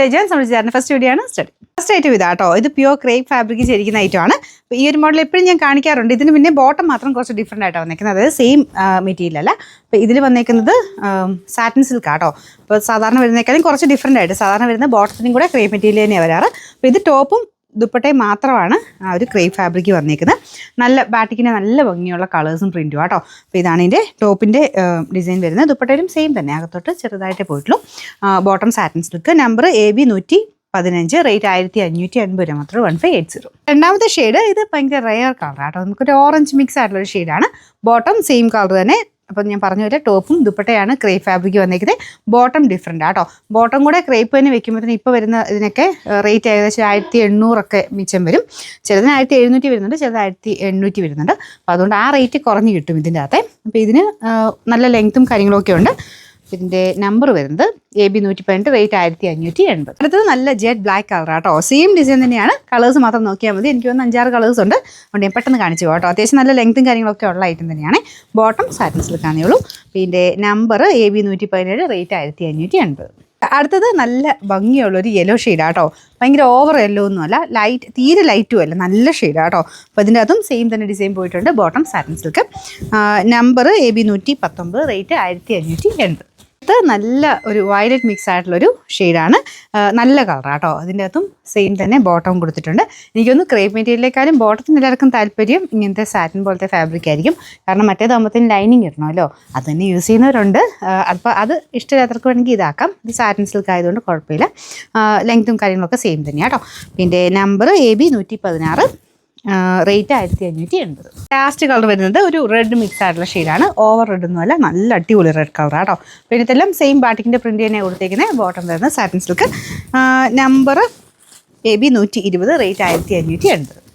First video ആണ് study. First item ഇതാട്ടോ, ഇത് പ്യൂർ ക്രേപ്പ് ഫാബ്രിക് ചെയ്തിരിക്കുന്ന ഐറ്റം ആണ്. ഈ ഒരു മോഡൽ എപ്പോഴും ഞാൻ കാണിക്കാറുണ്ട്. ഇതിന് പിന്നെ ബോട്ടം മാത്രം കുറച്ച് ഡിഫറെൻ്റ് ആയിട്ടാണ് വന്നേക്കുന്നത്, അതായത് സെയിം മെറ്റീരിയൽ അല്ല. അപ്പോൾ ഇതിൽ വന്നേക്കുന്നത് സാറ്റിൻ സിൽക്ക് ആട്ടോ. അപ്പോൾ സാധാരണ വരുന്നേക്കാളും കുറച്ച് ഡിഫറെൻ്റ് ആയിട്ട്, സാധാരണ വരുന്ന ബോട്ടത്തിനും കൂടെ ക്രേപ്പ് മെറ്റീരിയൽ തന്നെയാണ് വരാറ്. അപ്പോൾ ഇത് ടോപ്പും ദുപ്പട്ടയും മാത്രമാണ് ആ ഒരു ക്രേപ്പ് ഫാബ്രിക് വന്നേക്കുന്നത്. നല്ല ബാറ്റിക്കിൻ്റെ നല്ല ഭംഗിയുള്ള കളേഴ്സും പ്രിൻറ്റും ആട്ടോ. അപ്പോൾ ഇതാണ് ഇതിൻ്റെ ടോപ്പിൻ്റെ ഡിസൈൻ വരുന്നത്. ദുപ്പട്ടയിലും സെയിം തന്നെ, അകത്തോട്ട് ചെറുതായിട്ടേ പോയിട്ടുള്ളൂ. Bottom satin silk, number AB 115, rate 1580 രൂപ മാത്രം, 1580. രണ്ടാമത്തെ ഷെയ്ഡ് ഇത് ഭയങ്കര റെയർ കളർ ആട്ടോ, നമുക്കൊരു ഓറഞ്ച് മിക്സ് ആയിട്ടുള്ളൊരു ഷെയ്ഡാണ്. ബോട്ടം സെയിം കളർ തന്നെ. അപ്പം ഞാൻ പറഞ്ഞ പോലെ ടോപ്പും ദുപ്പട്ടയാണ് ക്രേപ്പ് ഫാബ്രിക് വന്നേക്കുന്നത്. ബോട്ടം ഡിഫറെൻ്റ് ആട്ടോ. ബോട്ടം കൂടെ ക്രേപ്പ് തന്നെ വെക്കുമ്പോഴത്തേന് ഇപ്പോൾ വരുന്ന ഇതിനൊക്കെ റേറ്റ് ഏകദേശം 1800 മിച്ചം വരും. ചിലതിന് 1700 വരുന്നുണ്ട്, ചിലത് 1800 വരുന്നുണ്ട്. അപ്പോൾ അതുകൊണ്ട് ആ റേറ്റ് കുറഞ്ഞ് കിട്ടും ഇതിൻ്റെ അകത്തെ. അപ്പോൾ ഇതിന് നല്ല ലെങ്ത്തും കാര്യങ്ങളൊക്കെ ഉണ്ട്. ഇതിൻ്റെ നമ്പർ വരുന്നത് AB 118, റേറ്റ് 1580. അടുത്തത് നല്ല ജെറ്റ് ബ്ലാക്ക് കളർ ആട്ടോ. സെയിം ഡിസൈൻ തന്നെയാണ്, കളേഴ്സ് മാത്രം നോക്കിയാൽ മതി. എനിക്ക് തോന്നുന്നു 5-6 കളേഴ്സ് ഉണ്ട്, അതുകൊണ്ട് ഞാൻ പെട്ടെന്ന് കാണിച്ചു പോകാം കേട്ടോ. അത്യാവശ്യം നല്ല ലെങ്ത്തും കാര്യങ്ങളൊക്കെ ഉള്ള ഐറ്റം തന്നെയാണ്. ബോട്ടം സാറ്റിൻ സിൽക്കാണേ ഉള്ളൂ. ഇതിൻ്റെ നമ്പർ AB 117, റേറ്റ് 1580. അടുത്തത് നല്ല ഭംഗിയുള്ളൊരു യെല്ലോ ഷെയ്ഡാട്ടോ. ഭയങ്കര ഓവർ യെല്ലോ ഒന്നുമല്ല, ലൈറ്റ്, തീരെ ലൈറ്റും അല്ല, നല്ല ഷെയ്ഡാട്ടോ. അപ്പോൾ ഇതിൻ്റെ അതും സെയിം തന്നെ ഡിസൈൻ പോയിട്ടുണ്ട്. Bottom satin silk, number AB 119, rate 1580. നല്ല ഒരു വയലറ്റ് മിക്സ് ആയിട്ടുള്ളൊരു ഷെയ്ഡാണ്. നല്ല കളറാട്ടോ. അതിൻ്റെ അകത്തും സെയിം തന്നെ ബോട്ടം കൊടുത്തിട്ടുണ്ട്. എനിക്കൊന്ന് ക്രേപ്പ് മെറ്റീരിയലിനേക്കാളും ബോട്ടത്തിന് എല്ലാവർക്കും താല്പര്യം ഇങ്ങനത്തെ സാറ്റിൻ പോലത്തെ ഫാബ്രിക് ആയിരിക്കും. കാരണം മറ്റേതാകുമ്പോഴത്തേന് ലൈനിങ് ഇടണമല്ലോ, അത് തന്നെ യൂസ് ചെയ്യുന്നവരുണ്ട്. അപ്പോൾ അത് ഇഷ്ടമില്ലാത്തവർക്ക് വേണമെങ്കിൽ ഇതാക്കാം. ഇത് സാറ്റിൻ സിൽക്ക് ആയതുകൊണ്ട് കുഴപ്പമില്ല. ലെങ്ത്തും കാര്യങ്ങളൊക്കെ സെയിം തന്നെയാണ് കേട്ടോ. പിന്നെ number AB 116, rate 1580. Last colour വരുന്നത് ഒരു റെഡ് മിക്സ് ആയിട്ടുള്ള ഷെയ്ഡാണ്. ഓവർ റെഡ് ഒന്നുമല്ല, നല്ല അടിപൊളി റെഡ് കളർ ആട്ടോ. പിന്നെ ഇതെല്ലാം സെയിം ബാറ്റിക്കിൻ്റെ പ്രിൻ്റ് തന്നെ കൊടുത്തേക്കുന്നത്. ബോട്ടം വരുന്നത് satin silk, number AB 120, rate 1580.